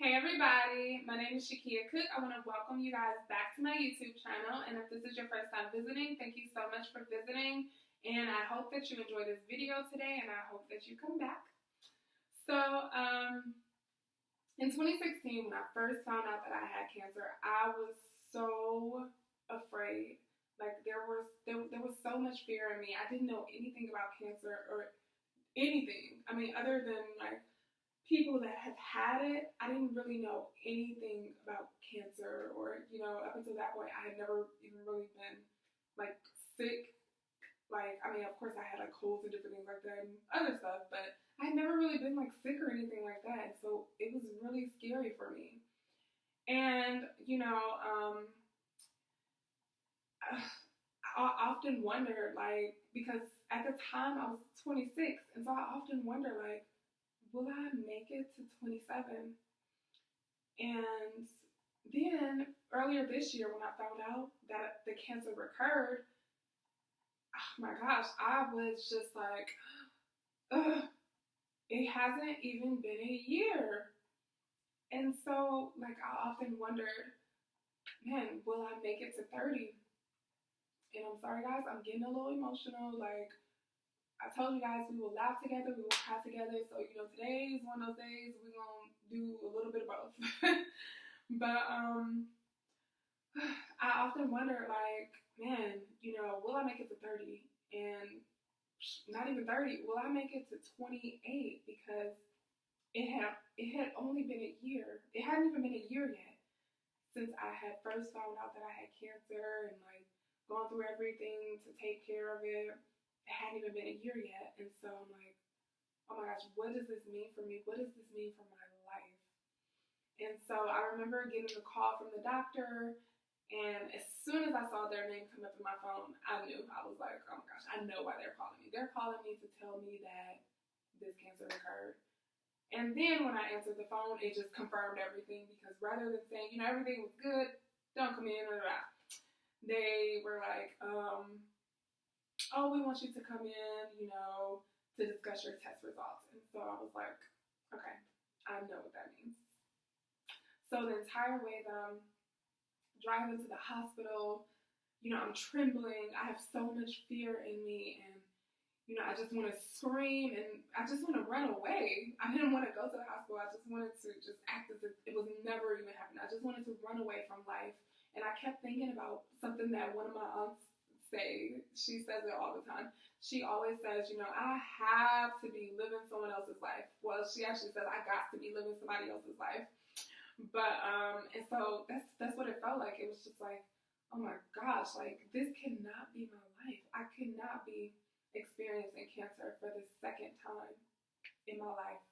Hey everybody, my name is Shakia Cook. I want to welcome you guys back to my YouTube channel, and if this is your first time visiting, thank you so much for visiting, and I hope that you enjoy this video today, and I hope that you come back. So, in 2016, when I first found out that I had cancer, I was so afraid. Like, there was so much fear in me. I didn't know anything about cancer or anything. I mean, other than like people that have had it, I didn't really know anything about cancer, or up until that point, I had never even really been like sick. Like, I mean, of course, I had like colds and different things like that and other stuff, but I had never really been like sick or anything like that. So it was really scary for me. And I often wondered, like, because at the time I was 26, and so I often wonder, like, will I make it to 27? And then earlier this year, when I found out that the cancer recurred, oh my gosh, I was just like, ugh, it hasn't even been a year. And so, like, I often wondered, man, will I make it to 30? And I'm sorry, guys, I'm getting a little emotional. Like, I told you guys, we will laugh together, we will cry together. So, today is one of those days we're going to do a little bit of both. But I often wonder, like, man, will I make it to 30? And not even 30, will I make it to 28? Because it had only been a year. It hadn't even been a year yet since I had first found out that I had cancer and, like, going through everything to take care of it. It hadn't even been a year yet. And so I'm like, oh my gosh, what does this mean for me? What does this mean for my life? And so I remember getting a call from the doctor, and as soon as I saw their name come up in my phone, I knew. I was like, oh my gosh, I know why they're calling me. They're calling me to tell me that this cancer occurred. And then when I answered the phone, it just confirmed everything, because rather than saying, everything was good, don't come in, they were like, oh, we want you to come in, to discuss your test results. And so I was like, okay, I know what that means. So the entire way that I'm driving to the hospital, I'm trembling. I have so much fear in me, and I just want to scream, and I just want to run away. I didn't want to go to the hospital. I just wanted to just act as if it was never even happening. I just wanted to run away from life. And I kept thinking about something that one of my aunts say. She says it all the time. She always says, I have to be living someone else's life. Well, she actually says I got to be living somebody else's life. But and so that's what it felt like. It was just like, oh my gosh, like, this cannot be my life. I cannot be experiencing cancer for the second time in my life,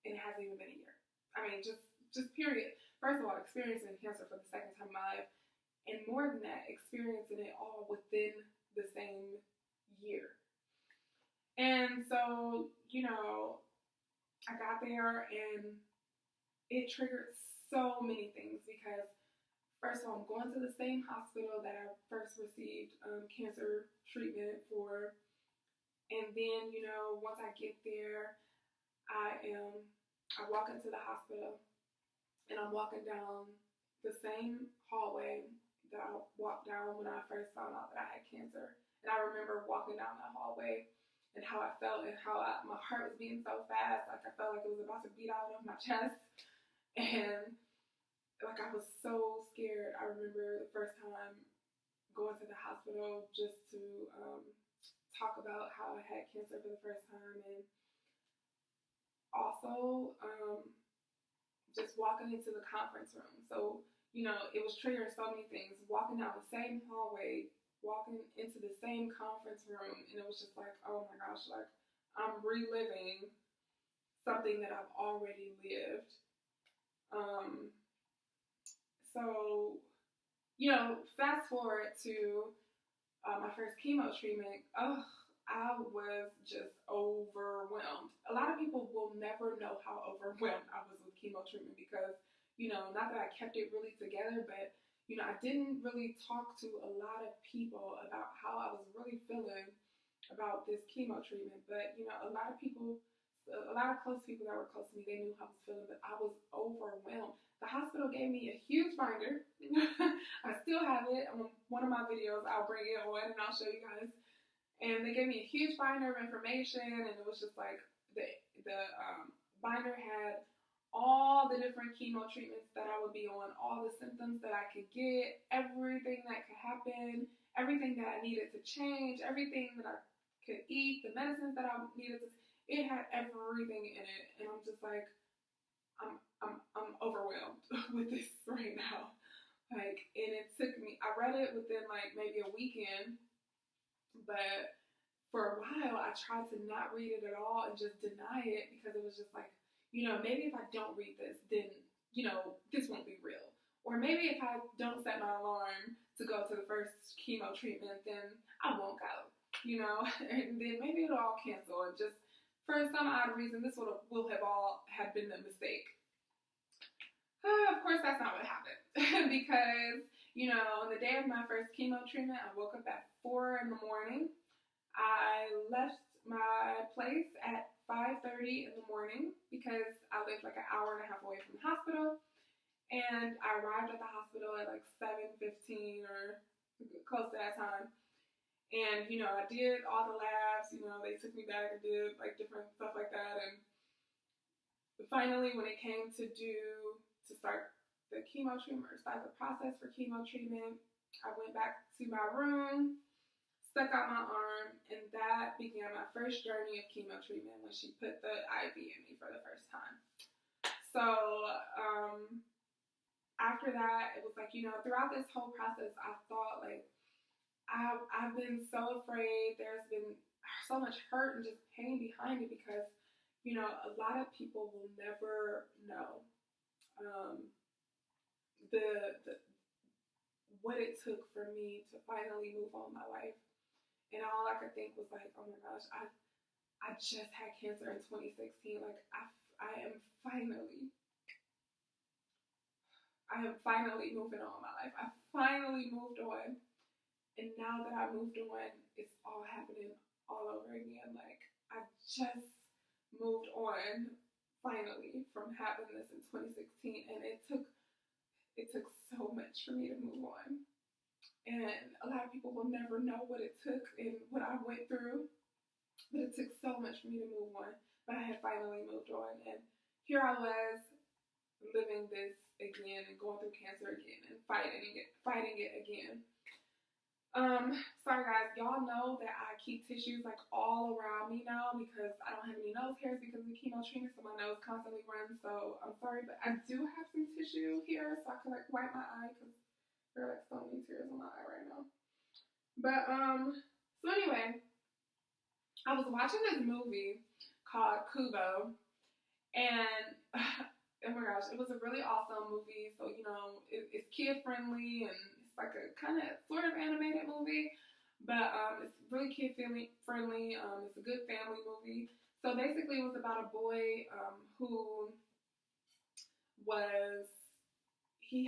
and it hasn't even been a year. I mean, just period. First of all, experiencing cancer for the second time in my life, and more than that, experiencing it all within the same year. And so, I got there, and it triggered so many things, because first of all, I'm going to the same hospital that I first received cancer treatment for. And then, once I get there, I walk into the hospital, and I'm walking down the same hallway that I walked down when I first found out that I had cancer. And I remember walking down that hallway and how I felt, and how my heart was beating so fast. Like, I felt like it was about to beat out of my chest. And, like, I was so scared. I remember the first time going to the hospital just to talk about how I had cancer for the first time, and also just walking into the conference room. So, it was triggering so many things. Walking down the same hallway, walking into the same conference room, and it was just like, oh my gosh, like, I'm reliving something that I've already lived. So, fast forward to my first chemo treatment. I was just overwhelmed. A lot of people will never know how overwhelmed I was with chemo treatment, because, not that I kept it really together, but, I didn't really talk to a lot of people about how I was really feeling about this chemo treatment. But, a lot of people a lot of close people that were close to me, they knew how I was feeling, but I was overwhelmed. The hospital gave me a huge binder. I still have it. On one of my videos, I'll bring it on and I'll show you guys. And they gave me a huge binder of information, and it was just like the binder had all the different chemo treatments that I would be on, all the symptoms that I could get, everything that could happen, everything that I needed to change, everything that I could eat, the medicines that I needed to. It had everything in it, and I'm just like, I'm overwhelmed with this right now. Like, and it took me. I read it within like maybe a weekend, but for a while I tried to not read it at all and just deny it because it was just like, maybe if I don't read this, then this won't be real. Or maybe if I don't set my alarm to go to the first chemo treatment, then I won't go. And then maybe it'll all cancel, and just for some odd reason, this will have been a mistake. Of course, that's not what happened. Because, on the day of my first chemo treatment, I woke up at 4 in the morning. I left my place at 5:30 in the morning because I lived like an hour and a half away from the hospital. And I arrived at the hospital at like 7:15 or close to that time. And, I did all the labs, they took me back and did like different stuff like that. And finally, when it came to start the chemo treatment, or start the process for chemo treatment, I went back to my room, stuck out my arm, and that began my first journey of chemo treatment when she put the IV in me for the first time. So, after that, it was like, throughout this whole process, I thought like, I've been so afraid. There's been so much hurt and just pain behind it because, a lot of people will never know what it took for me to finally move on my life. And all I could think was like, oh my gosh, I just had cancer in 2016. Like I am finally moving on in my life. I finally moved on. And now that I moved on, it's all happening all over again. Like, I just moved on, finally, from having this in 2016. And it took so much for me to move on. And a lot of people will never know what it took and what I went through. But it took so much for me to move on. But I had finally moved on. And here I was, living this again and going through cancer again and fighting it again. Sorry guys, y'all know that I keep tissues like all around me now because I don't have any nose hairs because of the chemo treatment, so my nose constantly runs. So I'm sorry, but I do have some tissue here so I can like wipe my eye because there are like so many tears in my eye right now. But so anyway, I was watching this movie called Kubo, and oh my gosh, it was a really awesome movie. So it's kid friendly and like a kind of sort of animated movie, but it's really kid friendly. It's a good family movie. So basically it was about a boy who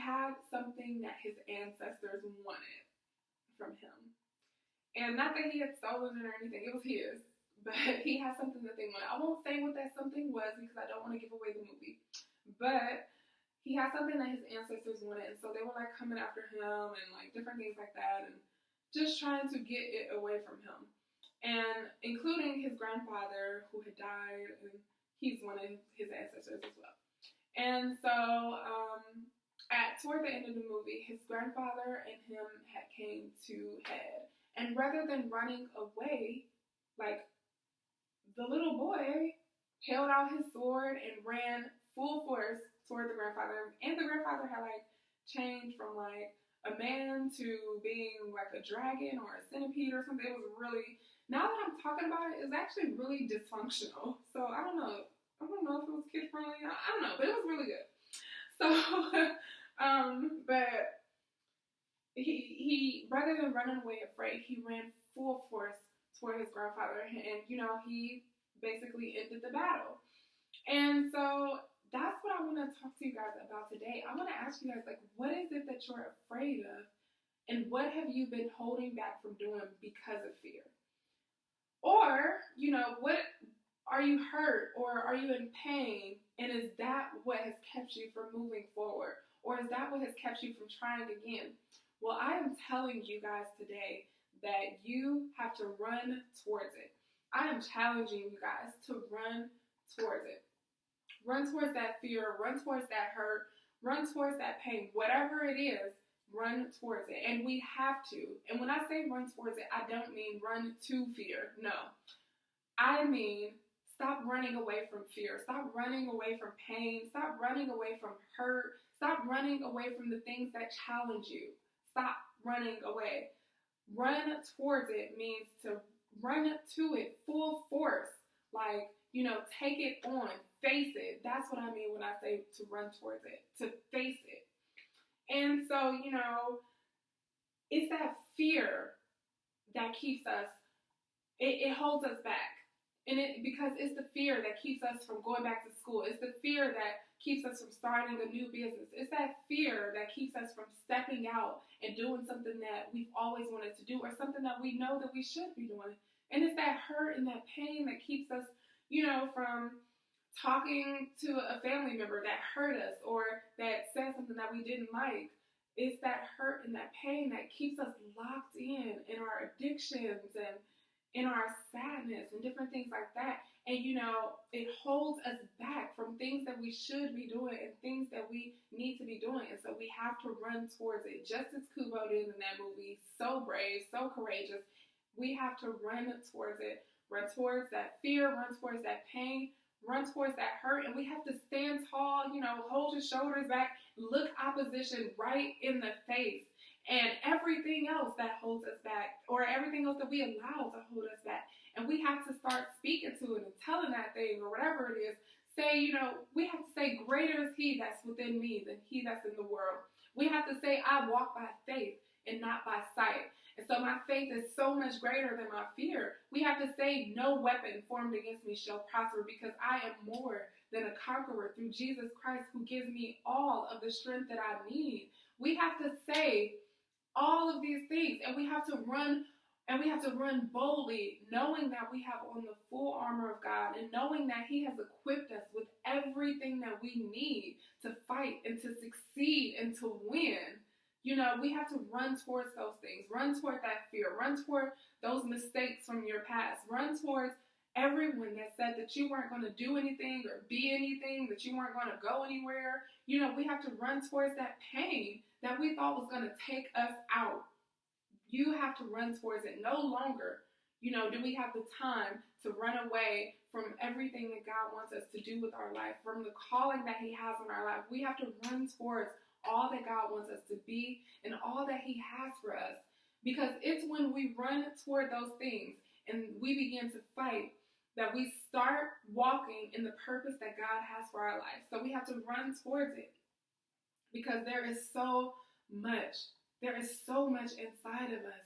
had something that his ancestors wanted from him. And not that he had stolen it or anything, it was his, but he had something that they wanted. I won't say what that something was because I don't want to give away the movie, but he had something that his ancestors wanted, and so they were like coming after him and like different things like that, and just trying to get it away from him, and including his grandfather who had died, and he's one of his ancestors as well. And so toward the end of the movie, his grandfather and him had came to head, and rather than running away, like the little boy held out his sword and ran full force toward the grandfather, and the grandfather had like changed from like a man to being like a dragon or a centipede or something. It was really, now that I'm talking about it, it's actually really dysfunctional. So I don't know if it was kid friendly. I don't know, but it was really good. So, but he rather than running away afraid, he ran full force toward his grandfather, and he basically ended the battle. And so that's what I want to talk to you guys about today. I want to ask you guys, like, what is it that you're afraid of? And what have you been holding back from doing because of fear? Or, Are you hurt or are you in pain? And is that what has kept you from moving forward? Or is that what has kept you from trying again? Well, I am telling you guys today that you have to run towards it. I am challenging you guys to run towards it. Run towards that fear, run towards that hurt, run towards that pain, whatever it is, run towards it. And we have to. And when I say run towards it, I don't mean run to fear. No. I mean, stop running away from fear. Stop running away from pain. Stop running away from hurt. Stop running away from the things that challenge you. Stop running away. Run towards it means to run to it full force. Like, take it on, face it. That's what I mean when I say to run towards it, to face it. And so, it's that fear that keeps us, it holds us back. And because it's the fear that keeps us from going back to school. It's the fear that keeps us from starting a new business. It's that fear that keeps us from stepping out and doing something that we've always wanted to do, or something that we know that we should be doing. And it's that hurt and that pain that keeps us, from talking to a family member that hurt us or that said something that we didn't like. It's that hurt and that pain that keeps us locked in our addictions and in our sadness and different things like that. And, it holds us back from things that we should be doing and things that we need to be doing. And so we have to run towards it. Just as Kubo did in that movie, so brave, so courageous. We have to run towards it. Run towards that fear, run towards that pain, run towards that hurt. And we have to stand tall, hold your shoulders back, look opposition right in the face. And everything else that holds us back, or everything else that we allow to hold us back. And we have to start speaking to it and telling that thing, or whatever it is. Say, we have to say, greater is he that's within me than he that's in the world. We have to say, I walk by faith and not by sight. And so my faith is so much greater than my fear. We have to say, no weapon formed against me shall prosper, because I am more than a conqueror through Jesus Christ, who gives me all of the strength that I need. We have to say all of these things, and we have to run boldly, knowing that we have on the full armor of God, and knowing that he has equipped us with everything that we need to fight and to succeed and to win. We have to run towards those things. Run toward that fear. Run toward those mistakes from your past. Run towards everyone that said that you weren't going to do anything or be anything, that you weren't going to go anywhere. We have to run towards that pain that we thought was going to take us out. You have to run towards it. No longer, do we have the time to run away from everything that God wants us to do with our life, from the calling that he has on our life. We have to run towards all that God wants us to be and all that he has for us. Because it's when we run toward those things and we begin to fight that we start walking in the purpose that God has for our life. So we have to run towards it, because there is so much inside of us.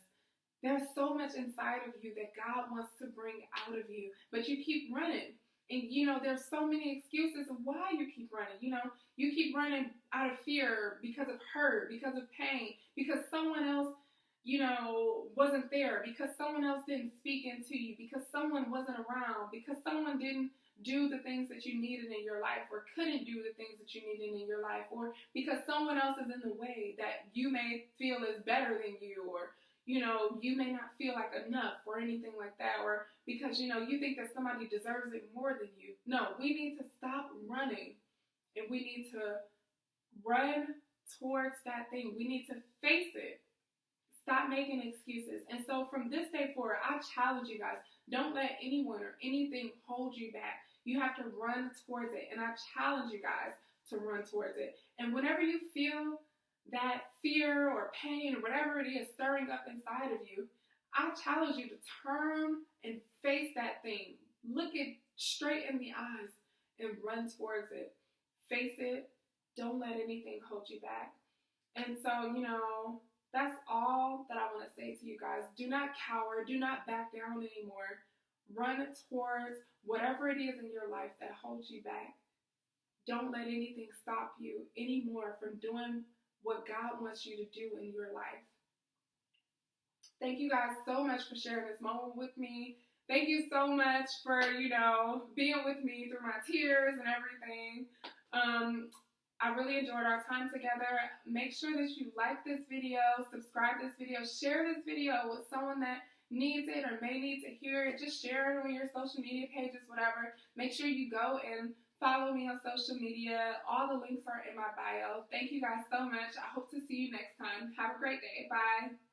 There's so much inside of you that God wants to bring out of you, but you keep running. And, there's so many excuses of why you keep running. You keep running out of fear, because of hurt, because of pain, because someone else, wasn't there, because someone else didn't speak into you, because someone wasn't around, because someone didn't do the things that you needed in your life, or couldn't do the things that you needed in your life, or because someone else is in the way that you may feel is better than you, or you may not feel like enough or anything like that, or because, you think that somebody deserves it more than you. No, we need to stop running, and we need to run towards that thing. We need to face it. Stop making excuses. And so from this day forward, I challenge you guys, don't let anyone or anything hold you back. You have to run towards it. And I challenge you guys to run towards it. And whenever you feel that fear or pain or whatever it is stirring up inside of you, I challenge you to turn and face that thing. Look it straight in the eyes and run towards it. Face it. Don't let anything hold you back. And so, that's all that I want to say to you guys. Do not cower. Do not back down anymore. Run towards whatever it is in your life that holds you back. Don't let anything stop you anymore from doing what God wants you to do in your life. Thank you guys so much for sharing this moment with me. thank you so much for, being with me through my tears and everything. I really enjoyed our time together. Make sure that you like this video, subscribe this video, share this video with someone that needs it or may need to hear it. Just share it on your social media pages, whatever. Make sure you go and follow me on social media. All the links are in my bio. Thank you guys so much. I hope to see you next time. Have a great day. Bye.